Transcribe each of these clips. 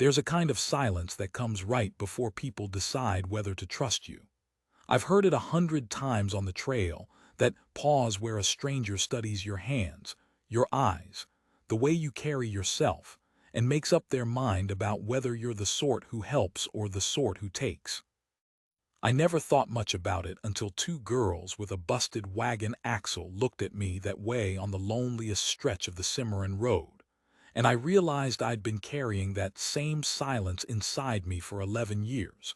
There's a kind of silence that comes right before people decide whether to trust you. I've heard it 100 times on the trail, that pause where a stranger studies your hands, your eyes, the way you carry yourself, and makes up their mind about whether you're the sort who helps or the sort who takes. I never thought much about it until two girls with a busted wagon axle looked at me that way on the loneliest stretch of the Cimarron road, and I realized I'd been carrying that same silence inside me for 11 years,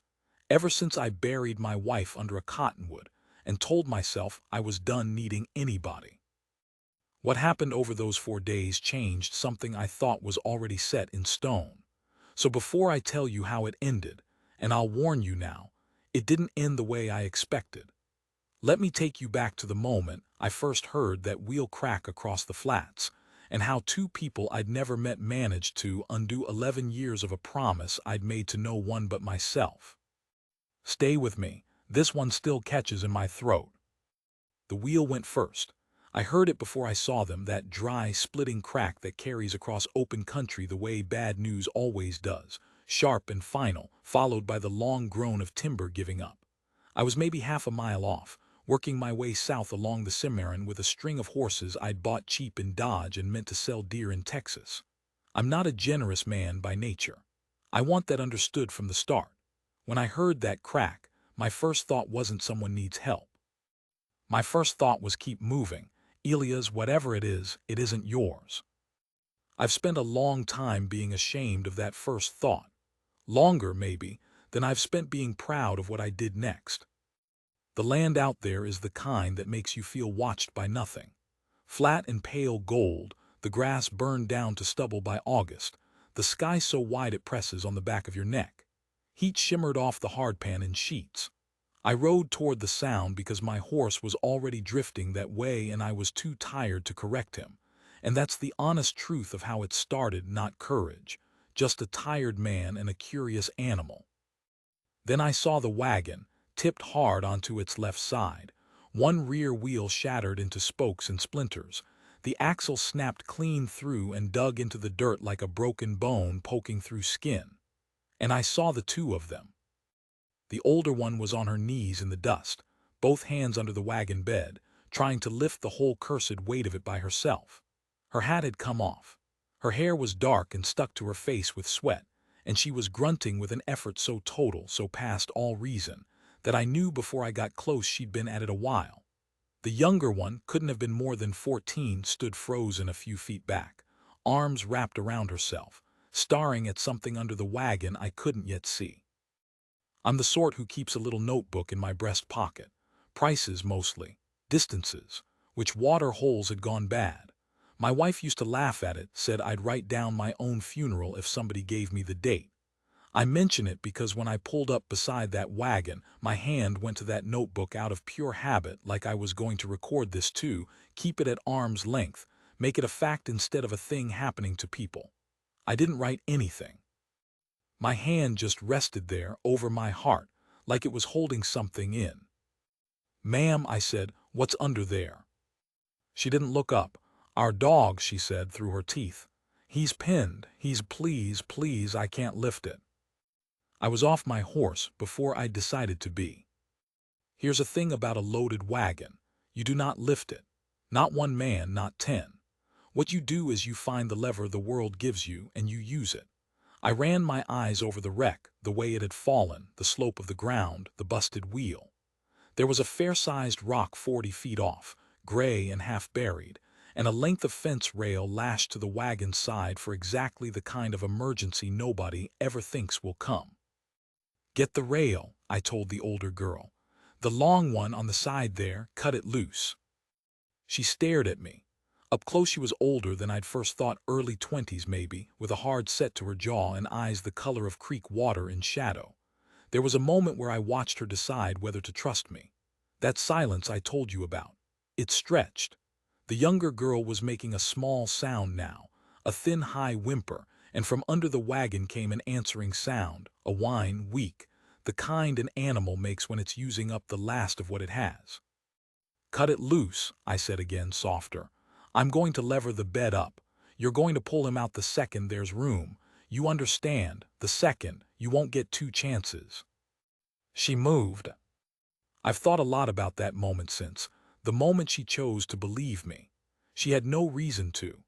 ever since I buried my wife under a cottonwood and told myself I was done needing anybody. What happened over those 4 days changed something I thought was already set in stone. So before I tell you how it ended, and I'll warn you now, it didn't end the way I expected. Let me take you back to the moment I first heard that wheel crack across the flats, and how two people I'd never met managed to undo 11 years of a promise I'd made to no one but myself. Stay with me, this one still catches in my throat. The wheel went first. I heard it before I saw them, that dry, splitting crack that carries across open country the way bad news always does, sharp and final, followed by the long groan of timber giving up. I was maybe half a mile off, working my way south along the Cimarron with a string of horses I'd bought cheap in Dodge and meant to sell dear in Texas. I'm not a generous man by nature. I want that understood from the start. When I heard that crack, my first thought wasn't someone needs help. My first thought was keep moving. Elia's, whatever it isn't yours. I've spent a long time being ashamed of that first thought. Longer, maybe, than I've spent being proud of what I did next. The land out there is the kind that makes you feel watched by nothing. Flat and pale gold, the grass burned down to stubble by August, the sky so wide it presses on the back of your neck. Heat shimmered off the hardpan in sheets. I rode toward the sound because my horse was already drifting that way and I was too tired to correct him. And that's the honest truth of how it started, not courage, just a tired man and a curious animal. Then I saw the wagon, tipped hard onto its left side. One rear wheel shattered into spokes and splinters. The axle snapped clean through and dug into the dirt like a broken bone poking through skin. And I saw the two of them. The older one was on her knees in the dust, both hands under the wagon bed, trying to lift the whole cursed weight of it by herself. Her hat had come off. Her hair was dark and stuck to her face with sweat, and she was grunting with an effort so total, so past all reason, that I knew before I got close she'd been at it a while. The younger one, couldn't have been more than 14, stood frozen a few feet back, arms wrapped around herself, staring at something under the wagon I couldn't yet see. I'm the sort who keeps a little notebook in my breast pocket. Prices mostly. Distances. Which water holes had gone bad. My wife used to laugh at it, said I'd write down my own funeral if somebody gave me the date. I mention it because when I pulled up beside that wagon, my hand went to that notebook out of pure habit, like I was going to record this too, keep it at arm's length, make it a fact instead of a thing happening to people. I didn't write anything. My hand just rested there over my heart, like it was holding something in. "Ma'am," I said, "what's under there?" She didn't look up. "Our dog," she said through her teeth. "He's pinned. Please, I can't lift it." I was off my horse before I'd decided to be. Here's a thing about a loaded wagon. You do not lift it. Not one man, not 10. What you do is you find the lever the world gives you and you use it. I ran my eyes over the wreck, the way it had fallen, the slope of the ground, the busted wheel. There was a fair-sized rock 40 feet off, gray and half-buried, and a length of fence rail lashed to the wagon's side for exactly the kind of emergency nobody ever thinks will come. "Get the rail," I told the older girl. "The long one on the side there, cut it loose." She stared at me. Up close she was older than I'd first thought, early 20s maybe, with a hard set to her jaw and eyes the color of creek water in shadow. There was a moment where I watched her decide whether to trust me. That silence I told you about. It stretched. The younger girl was making a small sound now, a thin high whimper, and from under the wagon came an answering sound, a whine, weak, the kind an animal makes when it's using up the last of what it has. "Cut it loose," I said again, softer. "I'm going to lever the bed up. You're going to pull him out the second there's room. You understand, the second, you won't get two chances. She moved. I've thought a lot about that moment since, the moment she chose to believe me. She had no reason to.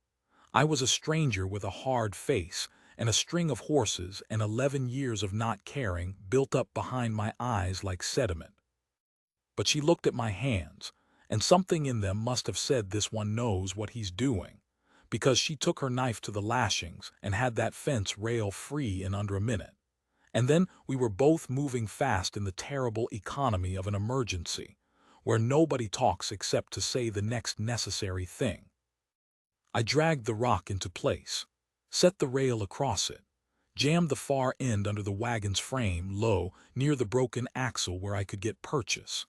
I was a stranger with a hard face, and a string of horses and 11 years of not caring built up behind my eyes like sediment. But she looked at my hands, and something in them must have said this one knows what he's doing, because she took her knife to the lashings and had that fence rail free in under a minute. And then we were both moving fast in the terrible economy of an emergency, where nobody talks except to say the next necessary thing. I dragged the rock into place, set the rail across it, jammed the far end under the wagon's frame low near the broken axle where I could get purchase.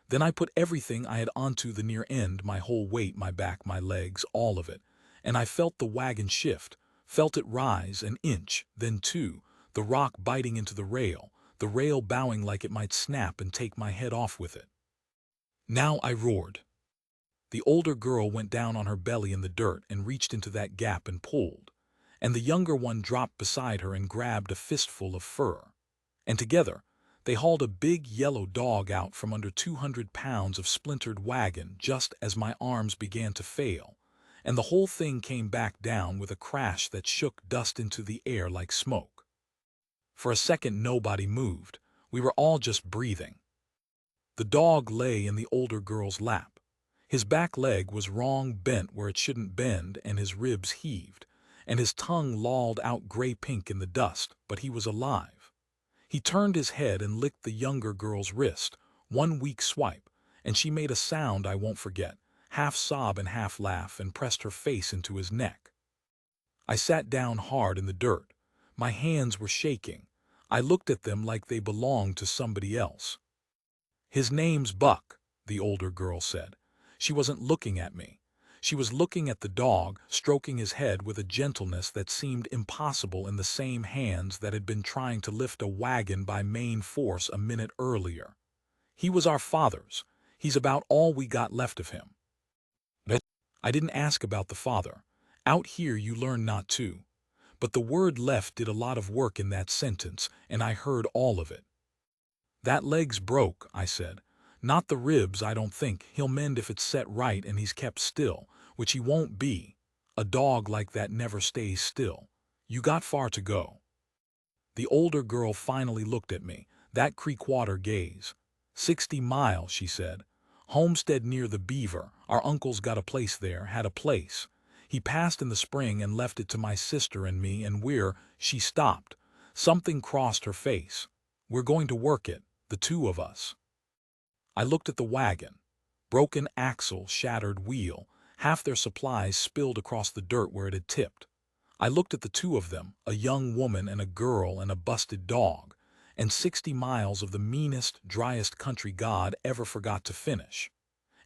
Then I put everything I had onto the near end, my whole weight, my back, my legs, all of it, and I felt the wagon shift, felt it rise an inch, then two, the rock biting into the rail bowing like it might snap and take my head off with it. Now I roared. The older girl went down on her belly in the dirt and reached into that gap and pulled, and the younger one dropped beside her and grabbed a fistful of fur. And together, they hauled a big yellow dog out from under 200 pounds of splintered wagon just as my arms began to fail, and the whole thing came back down with a crash that shook dust into the air like smoke. For a second nobody moved. We were all just breathing. The dog lay in the older girl's lap. His back leg was wrong, bent where it shouldn't bend, and his ribs heaved, and his tongue lolled out gray-pink in the dust, but he was alive. He turned his head and licked the younger girl's wrist, one weak swipe, and she made a sound I won't forget, half sob and half laugh, and pressed her face into his neck. I sat down hard in the dirt. My hands were shaking. I looked at them like they belonged to somebody else. "His name's Buck," the older girl said. She wasn't looking at me. She was looking at the dog, stroking his head with a gentleness that seemed impossible in the same hands that had been trying to lift a wagon by main force a minute earlier. "He was our father's. He's about all we got left of him." I didn't ask about the father. Out here you learn not to. But the word left did a lot of work in that sentence, and I heard all of it. "That leg's broke," I said. "Not the ribs, I don't think. He'll mend if it's set right and he's kept still, which he won't be. A dog like that never stays still. You got far to go." The older girl finally looked at me, that Creekwater gaze. 60 miles, she said. "Homestead near the Beaver. Our uncle's got a place there, had a place. He passed in the spring and left it to my sister and me, and she stopped. Something crossed her face. "We're going to work it, the two of us." I looked at the wagon. Broken axle, shattered wheel, half their supplies spilled across the dirt where it had tipped. I looked at the two of them, a young woman and a girl and a busted dog, and 60 miles of the meanest, driest country God ever forgot to finish.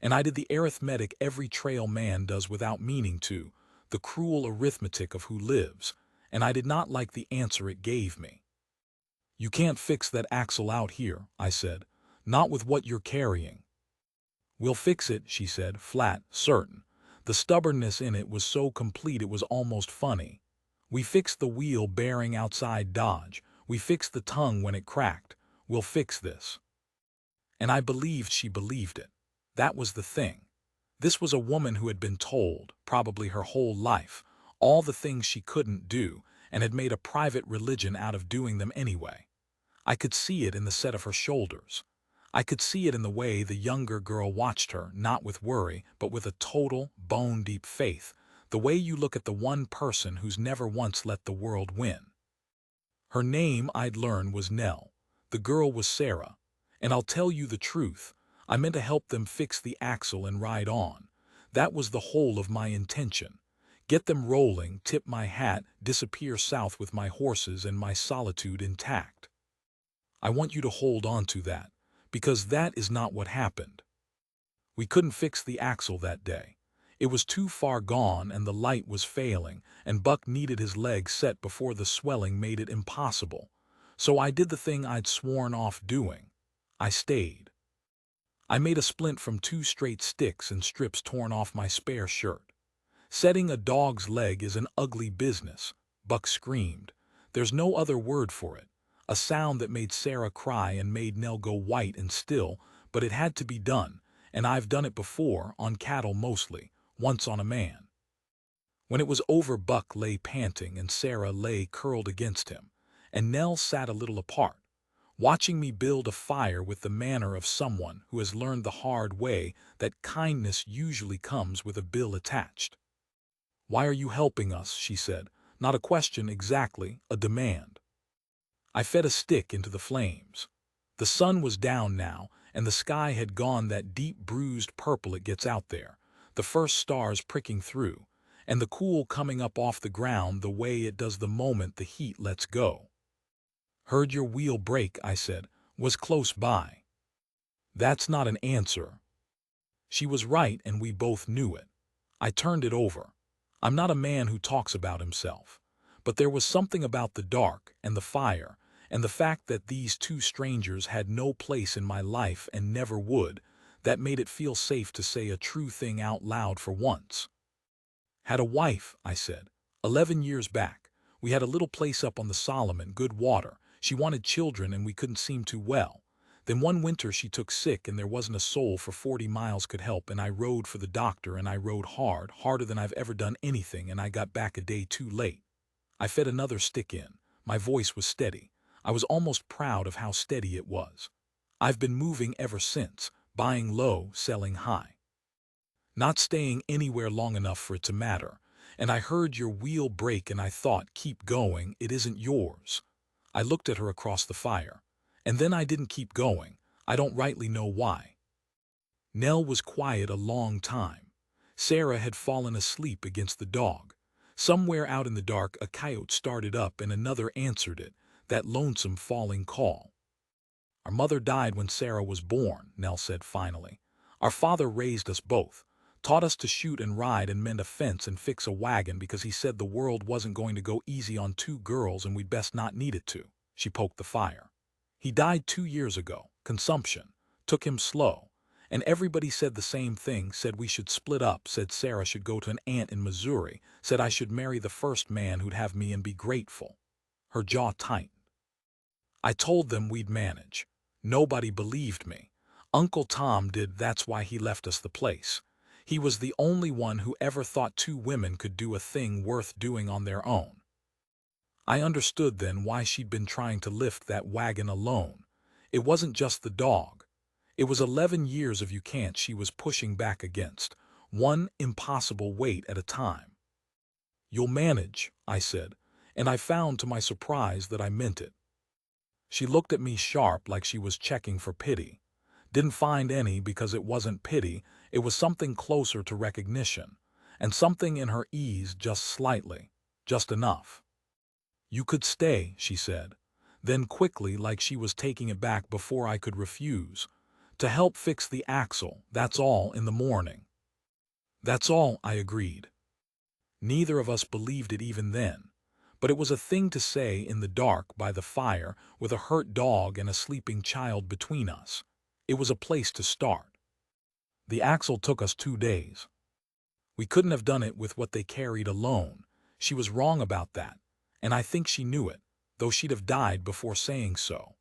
And I did the arithmetic every trail man does without meaning to, the cruel arithmetic of who lives, and I did not like the answer it gave me. "You can't fix that axle out here," I said. "Not with what you're carrying." "We'll fix it," she said, flat, certain. The stubbornness in it was so complete it was almost funny. "We fixed the wheel bearing outside Dodge. We fixed the tongue when it cracked. We'll fix this." And I believed she believed it. That was the thing. This was a woman who had been told, probably her whole life, all the things she couldn't do, and had made a private religion out of doing them anyway. I could see it in the set of her shoulders. I could see it in the way the younger girl watched her, not with worry, but with a total, bone-deep faith, the way you look at the one person who's never once let the world win. Her name, I'd learned, was Nell. The girl was Sarah. And I'll tell you the truth, I meant to help them fix the axle and ride on. That was the whole of my intention. Get them rolling, tip my hat, disappear south with my horses and my solitude intact. I want you to hold on to that, because that is not what happened. We couldn't fix the axle that day. It was too far gone and the light was failing, and Buck needed his legs set before the swelling made it impossible. So I did the thing I'd sworn off doing. I stayed. I made a splint from 2 straight sticks and strips torn off my spare shirt. Setting a dog's leg is an ugly business, Buck screamed. There's no other word for it. A sound that made Sarah cry and made Nell go white and still, but it had to be done, and I've done it before, on cattle mostly, once on a man. When it was over, Buck lay panting and Sarah lay curled against him, and Nell sat a little apart, watching me build a fire with the manner of someone who has learned the hard way that kindness usually comes with a bill attached. "Why are you helping us?" she said. Not a question exactly, a demand. I fed a stick into the flames. The sun was down now, and the sky had gone that deep bruised purple it gets out there, the first stars pricking through, and the cool coming up off the ground the way it does the moment the heat lets go. "Heard your wheel break," I said. "Was close by." That's not an answer. She was right, and we both knew it. I turned it over. I'm not a man who talks about himself. But there was something about the dark and the fire and the fact that these two strangers had no place in my life and never would, that made it feel safe to say a true thing out loud for once. "Had a wife," I said. 11 years back. We had a little place up on the Solomon, good water. She wanted children and we couldn't seem too well. Then one winter she took sick and there wasn't a soul for 40 miles could help, and I rode for the doctor, and I rode hard, harder than I've ever done anything, and I got back a day too late. I fed another stick in. My voice was steady. I was almost proud of how steady it was. I've been moving ever since, buying low, selling high. Not staying anywhere long enough for it to matter. And I heard your wheel break and I thought, keep going, it isn't yours. I looked at her across the fire. And then I didn't keep going. I don't rightly know why. Nell was quiet a long time. Sarah had fallen asleep against the dog. Somewhere out in the dark a coyote started up and another answered it, that lonesome falling call. "Our mother died when Sarah was born," Nell said finally. "Our father raised us both, taught us to shoot and ride and mend a fence and fix a wagon because he said the world wasn't going to go easy on two girls and we'd best not need it to." She poked the fire. "He died 2 years ago, consumption, took him slow. And everybody said the same thing, said we should split up, said Sarah should go to an aunt in Missouri, said I should marry the first man who'd have me and be grateful." Her jaw tightened. "I told them we'd manage. Nobody believed me. Uncle Tom did, that's why he left us the place. He was the only one who ever thought 2 women could do a thing worth doing on their own." I understood then why she'd been trying to lift that wagon alone. It wasn't just the dog. It was 11 years of you can't she was pushing back against, one impossible weight at a time. "You'll manage," I said, and I found to my surprise that I meant it. She looked at me sharp like she was checking for pity. Didn't find any because it wasn't pity, it was something closer to recognition, and something in her ease just slightly, just enough. "You could stay," she said. Then quickly, like she was taking it back before I could refuse, "to help fix the axle, that's all, in the morning." "That's all," I agreed. Neither of us believed it even then, but it was a thing to say in the dark by the fire with a hurt dog and a sleeping child between us. It was a place to start. The axle took us 2 days. We couldn't have done it with what they carried alone. She was wrong about that, and I think she knew it, though she'd have died before saying so.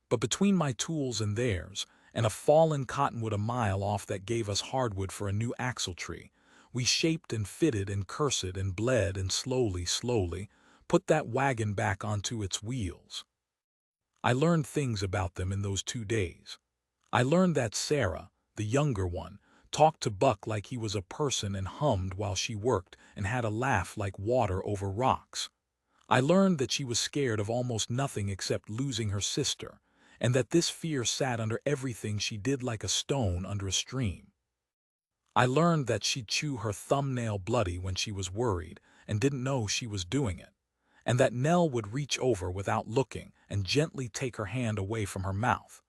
But between my tools and theirs, and a fallen cottonwood a mile off that gave us hardwood for a new axle tree, we shaped and fitted and cursed and bled and slowly, put that wagon back onto its wheels. I learned things about them in those 2 days. I learned that Sarah, the younger one, talked to Buck like he was a person and hummed while she worked and had a laugh like water over rocks. I learned that she was scared of almost nothing except losing her sister, and that this fear sat under everything she did like a stone under a stream. I learned that she'd chew her thumbnail bloody when she was worried and didn't know she was doing it, and that Nell would reach over without looking and gently take her hand away from her mouth,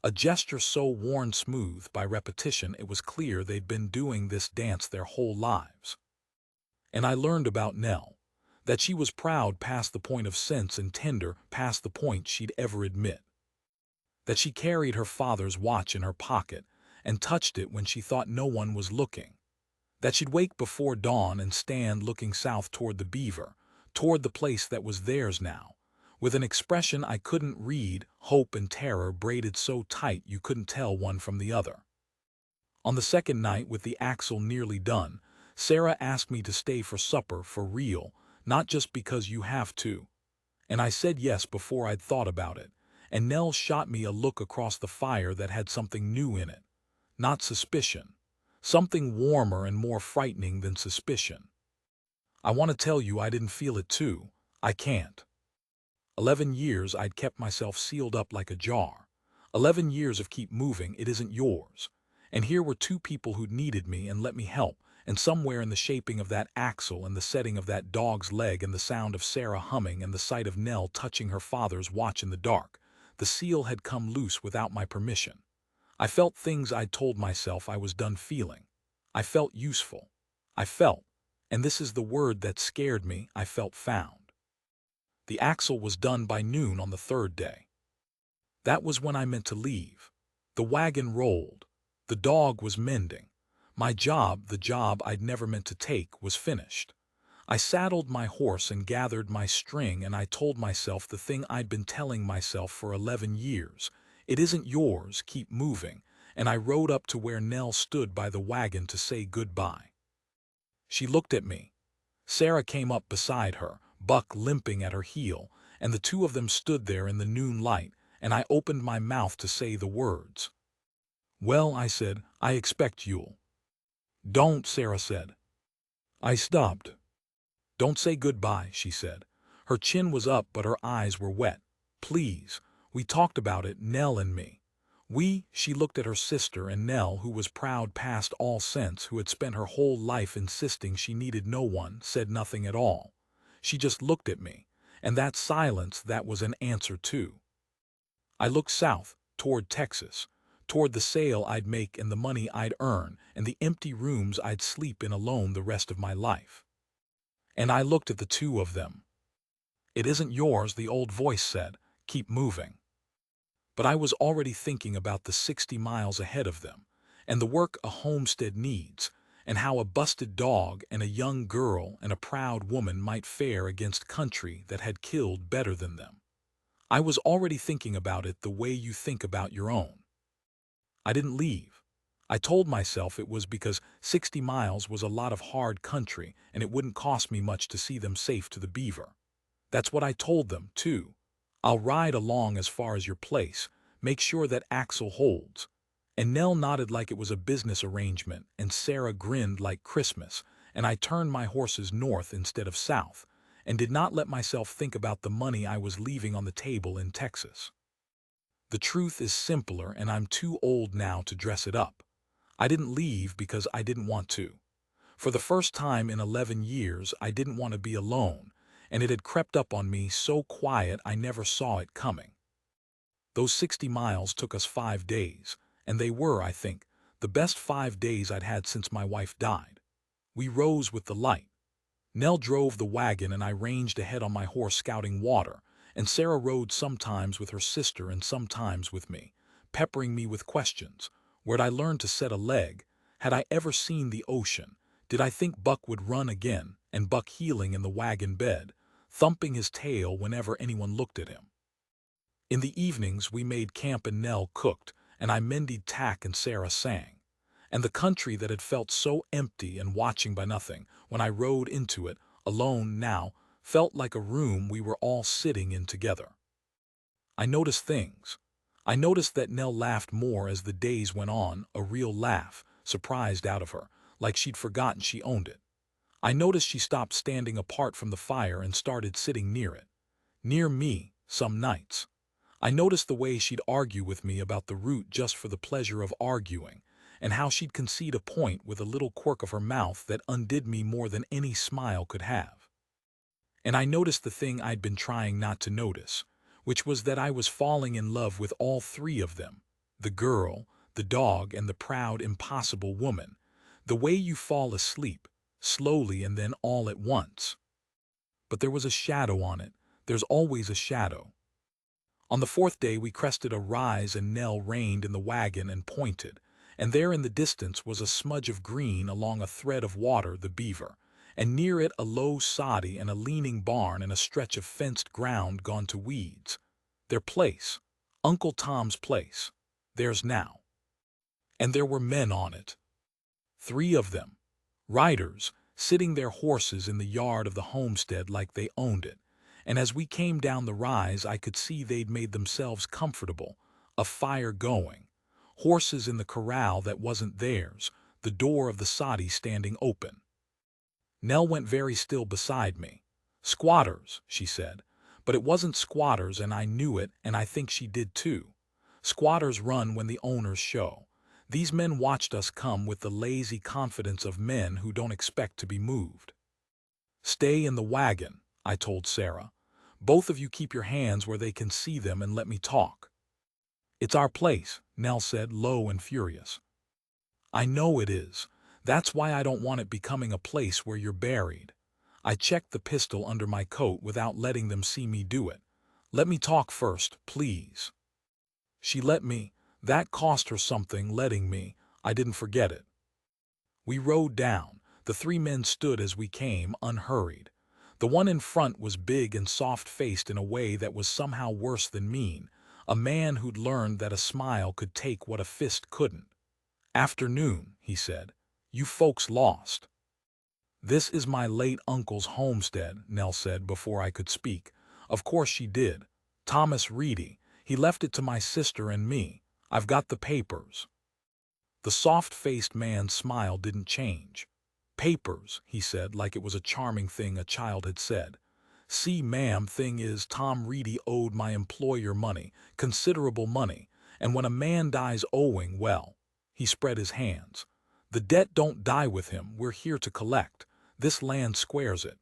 a gesture so worn smooth by repetition it was clear they'd been doing this dance their whole lives. And I learned about Nell, that she was proud past the point of sense and tender past the point she'd ever admit. That she carried her father's watch in her pocket and touched it when she thought no one was looking. That she'd wake before dawn and stand looking south toward the beaver, toward the place that was theirs now, with an expression I couldn't read, hope and terror braided so tight you couldn't tell one from the other. On the second night, with the axle nearly done, Sarah asked me to stay for supper for real, not just because you have to. And I said yes before I'd thought about it, and Nell shot me a look across the fire that had something new in it. Not suspicion. Something warmer and more frightening than suspicion. I want to tell you I didn't feel it too. I can't. 11 years I'd kept myself sealed up like a jar. 11 years of keep moving, it isn't yours. And here were two people who'd needed me and let me help, and somewhere in the shaping of that axle and the setting of that dog's leg and the sound of Sarah humming and the sight of Nell touching her father's watch in the dark, the seal had come loose without my permission. I felt things I'd told myself I was done feeling. I felt useful. I felt, and this is the word that scared me, I felt found. The axle was done by noon on the third day. That was when I meant to leave. The wagon rolled. The dog was mending. My job, the job I'd never meant to take, was finished. I saddled my horse and gathered my string, and I told myself the thing I'd been telling myself for 11 years. It isn't yours, keep moving, and I rode up to where Nell stood by the wagon to say goodbye. She looked at me. Sarah came up beside her, Buck limping at her heel, and the two of them stood there in the noon light, and I opened my mouth to say the words. "Well," I said, "I expect you'll." "Don't," Sarah said. I stopped. "Don't say goodbye," she said. Her chin was up but her eyes were wet. "Please. We talked about it, Nell and me. She looked at her sister, and Nell, who was proud past all sense, who had spent her whole life insisting she needed no one, said nothing at all. She just looked at me, and that silence, that was an answer too. I looked south, toward Texas, toward the sale I'd make and the money I'd earn and the empty rooms I'd sleep in alone the rest of my life. And I looked at the two of them. "It isn't yours," the old voice said. "Keep moving." But I was already thinking about the 60 miles ahead of them, and the work a homestead needs, and how a busted dog and a young girl and a proud woman might fare against country that had killed better than them. I was already thinking about it the way you think about your own. I didn't leave. I told myself it was because 60 miles was a lot of hard country and it wouldn't cost me much to see them safe to the Beaver. That's what I told them, too. "I'll ride along as far as your place. Make sure that axle holds." And Nell nodded like it was a business arrangement, and Sarah grinned like Christmas, and I turned my horses north instead of south, and did not let myself think about the money I was leaving on the table in Texas. The truth is simpler, and I'm too old now to dress it up. I didn't leave because I didn't want to. For the first time in 11 years, I didn't want to be alone, and it had crept up on me so quiet I never saw it coming. Those 60 miles took us 5 days, and they were, I think, the best 5 days I'd had since my wife died. We rose with the light. Nell drove the wagon and I ranged ahead on my horse scouting water, and Sarah rode sometimes with her sister and sometimes with me, peppering me with questions. Where'd I learn to set a leg? Had I ever seen the ocean? Did I think Buck would run again, and Buck heeling in the wagon bed, thumping his tail whenever anyone looked at him? In the evenings we made camp and Nell cooked, and I mended tack and Sarah sang. And the country that had felt so empty and watching by nothing, when I rode into it, alone now, felt like a room we were all sitting in together. I noticed things. I noticed that Nell laughed more as the days went on, a real laugh, surprised out of her, like she'd forgotten she owned it. I noticed she stopped standing apart from the fire and started sitting near it. Near me, some nights. I noticed the way she'd argue with me about the route just for the pleasure of arguing, and how she'd concede a point with a little quirk of her mouth that undid me more than any smile could have. And I noticed the thing I'd been trying not to notice, which was that I was falling in love with all three of them, the girl, the dog, and the proud, impossible woman, the way you fall asleep, slowly and then all at once. But there was a shadow on it. There's always a shadow. On the fourth day we crested a rise and Nell reined in the wagon and pointed, and there in the distance was a smudge of green along a thread of water, the Beaver, and near it a low soddy and a leaning barn and a stretch of fenced ground gone to weeds. Their place, Uncle Tom's place, theirs now. And there were men on it. 3 of them, riders, sitting their horses in the yard of the homestead like they owned it, and as we came down the rise I could see they'd made themselves comfortable, a fire going, horses in the corral that wasn't theirs, the door of the soddy standing open. Nell went very still beside me. "Squatters," she said, but it wasn't squatters, and I knew it, and I think she did too. Squatters run when the owners show. These men watched us come with the lazy confidence of men who don't expect to be moved. "Stay in the wagon," I told Sarah. "Both of you keep your hands where they can see them and let me talk." "It's our place," Nell said, low and furious. "I know it is. That's why I don't want it becoming a place where you're buried." I checked the pistol under my coat without letting them see me do it. "Let me talk first, please." She let me. That cost her something, letting me. I didn't forget it. We rode down. The 3 men stood as we came, unhurried. The one in front was big and soft-faced in a way that was somehow worse than mean, a man who'd learned that a smile could take what a fist couldn't. "Afternoon," he said. "You folks lost." "This is my late uncle's homestead," Nell said before I could speak. "Of course she did. Thomas Reedy. He left it to my sister and me. I've got the papers." The soft-faced man's smile didn't change. "Papers," he said like it was a charming thing a child had said. "See, ma'am, thing is, Tom Reedy owed my employer money, considerable money, and when a man dies owing, well," he spread his hands. "The debt don't die with him, we're here to collect. This land squares it."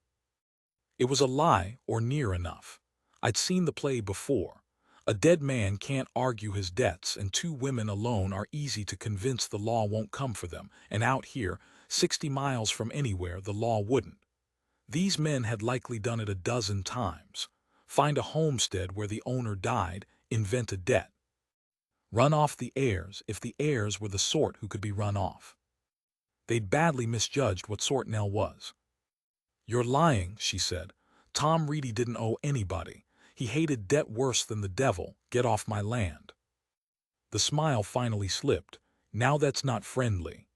It was a lie, or near enough. I'd seen the play before. A dead man can't argue his debts, and 2 women alone are easy to convince the law won't come for them, and out here, 60 miles from anywhere, the law wouldn't. These men had likely done it a dozen times. Find a homestead where the owner died, invent a debt. Run off the heirs, if the heirs were the sort who could be run off. They'd badly misjudged what sort Nell was. "You're lying," she said. "Tom Reedy didn't owe anybody. He hated debt worse than the devil. Get off my land." The smile finally slipped. "Now that's not friendly."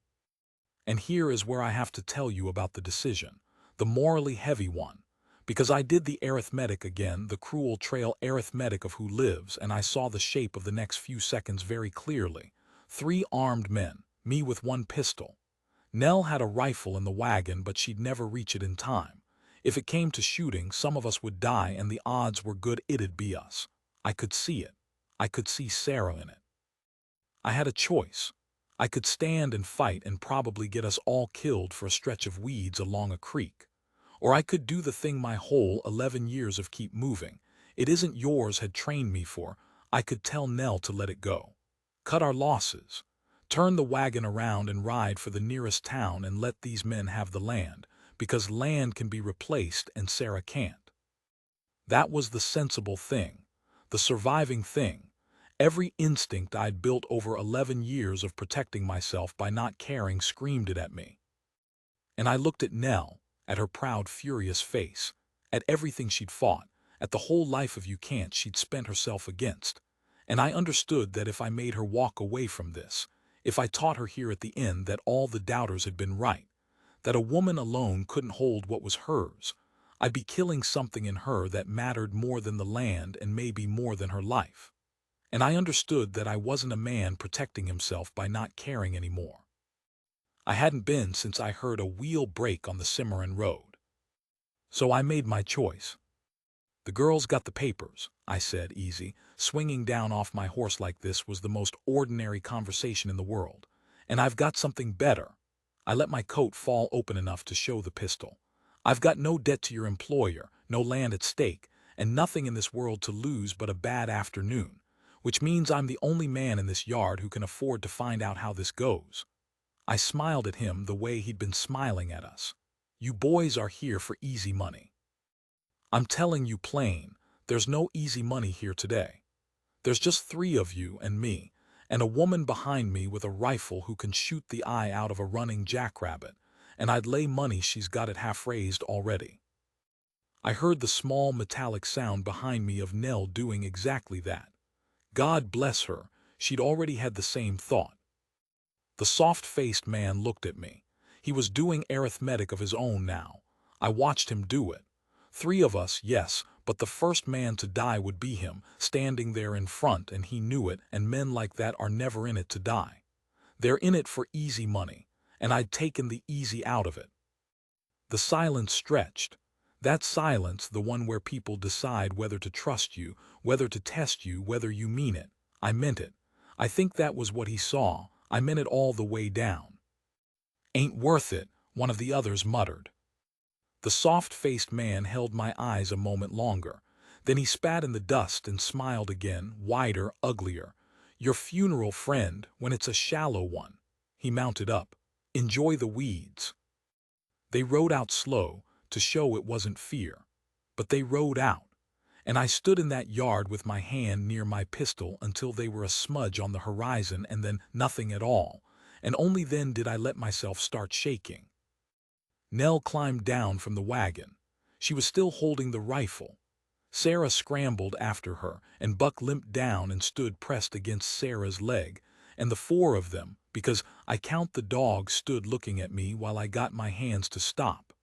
And here is where I have to tell you about the decision, the morally heavy one, because I did the arithmetic again, the cruel trail arithmetic of who lives, and I saw the shape of the next few seconds very clearly. 3 armed men, me with 1 pistol. Nell had a rifle in the wagon, but she'd never reach it in time. If it came to shooting, some of us would die, and the odds were good it'd be us. I could see it. I could see Sarah in it. I had a choice. I could stand and fight and probably get us all killed for a stretch of weeds along a creek. Or I could do the thing my whole 11 years of keep moving, it isn't yours, had trained me for. I could tell Nell to let it go. Cut our losses. Turn the wagon around and ride for the nearest town and let these men have the land, because land can be replaced and Sarah can't. That was the sensible thing, the surviving thing. Every instinct I'd built over 11 years of protecting myself by not caring screamed it at me. And I looked at Nell, at her proud, furious face, at everything she'd fought, at the whole life of you can't she'd spent herself against. And I understood that if I made her walk away from this, if I taught her here at the inn that all the doubters had been right, that a woman alone couldn't hold what was hers, I'd be killing something in her that mattered more than the land and maybe more than her life. And I understood that I wasn't a man protecting himself by not caring anymore. I hadn't been since I heard a wheel break on the Cimarron road. So I made my choice. "The girl's got the papers," I said, easy. Swinging down off my horse like this was the most ordinary conversation in the world. "And I've got something better." I let my coat fall open enough to show the pistol. "I've got no debt to your employer, no land at stake, and nothing in this world to lose but a bad afternoon, which means I'm the only man in this yard who can afford to find out how this goes." I smiled at him the way he'd been smiling at us. "You boys are here for easy money. I'm telling you plain, there's no easy money here today. There's just 3 of you and me, and a woman behind me with a rifle who can shoot the eye out of a running jackrabbit, and I'd lay money she's got it half raised already. I heard the small metallic sound behind me of Nell doing exactly that. God bless her, she'd already had the same thought. The soft-faced man looked at me. He was doing arithmetic of his own now. I watched him do it. 3 of us, yes, but the first man to die would be him, standing there in front, and he knew it, and men like that are never in it to die. They're in it for easy money, and I'd taken the easy out of it. The silence stretched. That silence, the one where people decide whether to trust you, whether to test you, whether you mean it. I meant it. I think that was what he saw. I meant it all the way down. Ain't worth it, one of the others muttered. The soft-faced man held my eyes a moment longer. Then he spat in the dust and smiled again, wider, uglier. Your funeral, friend, when it's a shallow one. He mounted up. Enjoy the weeds. They rode out slow, to show it wasn't fear. But they rode out. And I stood in that yard with my hand near my pistol until they were a smudge on the horizon and then nothing at all. And only then did I let myself start shaking. Nell climbed down from the wagon. She was still holding the rifle. Sarah scrambled after her, and Buck limped down and stood pressed against Sarah's leg, and the 4 of them, because I count the dog, stood looking at me while I got my hands to stop.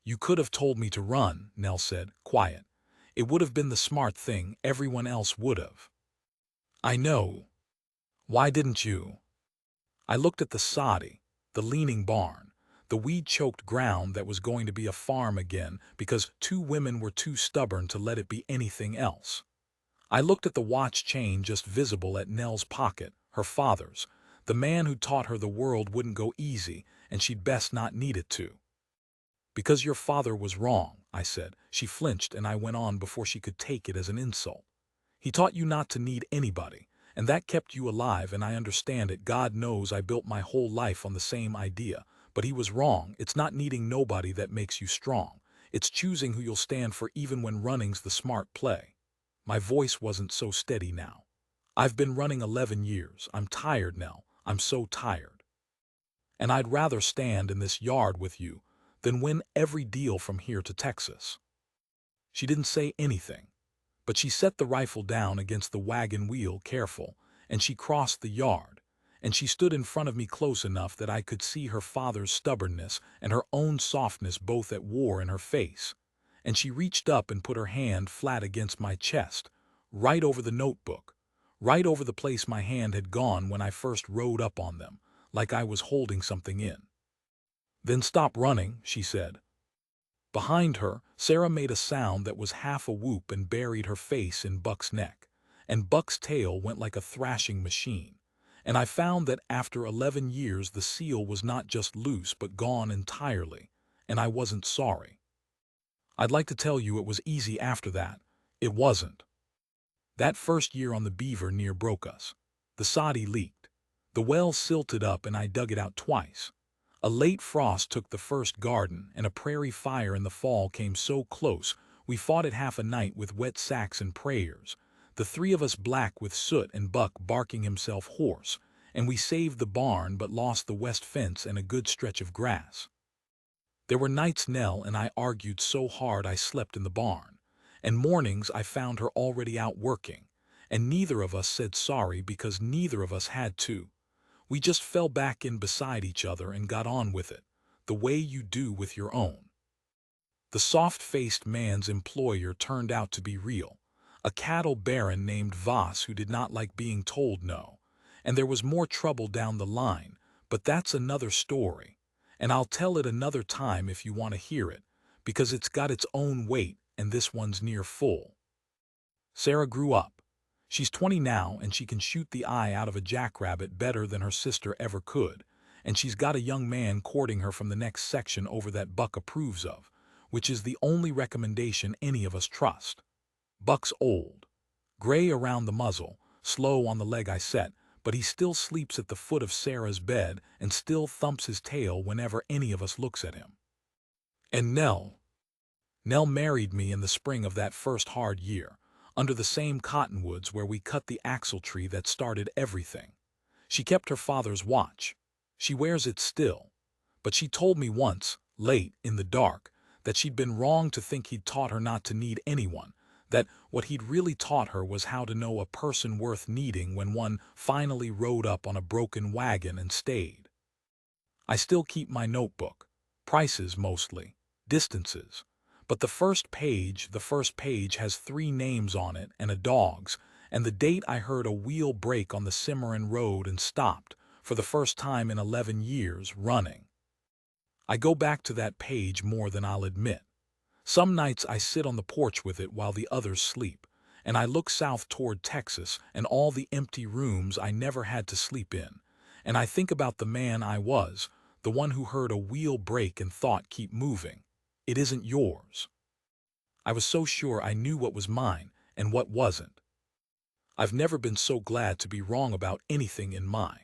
You could have told me to run, Nell said, quiet. It would have been the smart thing, everyone else would have. I know. Why didn't you? I looked at the soddy, the leaning barn, the weed-choked ground that was going to be a farm again because 2 women were too stubborn to let it be anything else. I looked at the watch chain just visible at Nell's pocket, her father's. The man who taught her the world wouldn't go easy, and she'd best not need it to. Because your father was wrong, I said. She flinched, and I went on before she could take it as an insult. He taught you not to need anybody, and that kept you alive, and I understand it. God knows I built my whole life on the same idea. But he was wrong. It's not needing nobody that makes you strong. It's choosing who you'll stand for even when running's the smart play. My voice wasn't so steady now. I've been running 11 years. I'm tired, Nell. I'm so tired. And I'd rather stand in this yard with you than win every deal from here to Texas. She didn't say anything, but she set the rifle down against the wagon wheel, careful, and she crossed the yard. And she stood in front of me close enough that I could see her father's stubbornness and her own softness both at war in her face. And she reached up and put her hand flat against my chest, right over the notebook, right over the place my hand had gone when I first rode up on them, like I was holding something in. Then stop running, she said. Behind her, Sarah made a sound that was half a whoop and buried her face in Buck's neck, and Buck's tail went like a thrashing machine. And I found that after 11 years the seal was not just loose but gone entirely, and I wasn't sorry. I'd like to tell you it was easy after that. It wasn't. That first year on the Beaver near broke us. The soddy leaked. The well silted up and I dug it out twice. A late frost took the first garden, and a prairie fire in the fall came so close we fought it half a night with wet sacks and prayers. The 3 of us black with soot and Buck barking himself hoarse, and we saved the barn but lost the west fence and a good stretch of grass. There were nights Nell and I argued so hard I slept in the barn, and mornings I found her already out working, and neither of us said sorry because neither of us had to. We just fell back in beside each other and got on with it, the way you do with your own. The soft-faced man's employer turned out to be real. A cattle baron named Voss who did not like being told no. And there was more trouble down the line, but that's another story. And I'll tell it another time if you want to hear it, because it's got its own weight and this one's near full. Sarah grew up. She's 20 now and she can shoot the eye out of a jackrabbit better than her sister ever could. And she's got a young man courting her from the next section over that Buck approves of, which is the only recommendation any of us trust. Buck's old, gray around the muzzle, slow on the leg I set, but he still sleeps at the foot of Sarah's bed and still thumps his tail whenever any of us looks at him. And Nell married me in the spring of that first hard year, under the same cottonwoods where we cut the axle tree that started everything. She kept her father's watch. She wears it still. But she told me once, late in the dark, that she'd been wrong to think he'd taught her not to need anyone, that what he'd really taught her was how to know a person worth needing when one finally rode up on a broken wagon and stayed. I still keep my notebook. Prices mostly. Distances. But the first page has 3 names on it and a dog's, and the date I heard a wheel break on the Cimarron road and stopped, for the first time in 11 years, running. I go back to that page more than I'll admit. Some nights I sit on the porch with it while the others sleep, and I look south toward Texas and all the empty rooms I never had to sleep in, and I think about the man I was, the one who heard a wheel break and thought, keep moving. It isn't yours. I was so sure I knew what was mine and what wasn't. I've never been so glad to be wrong about anything in my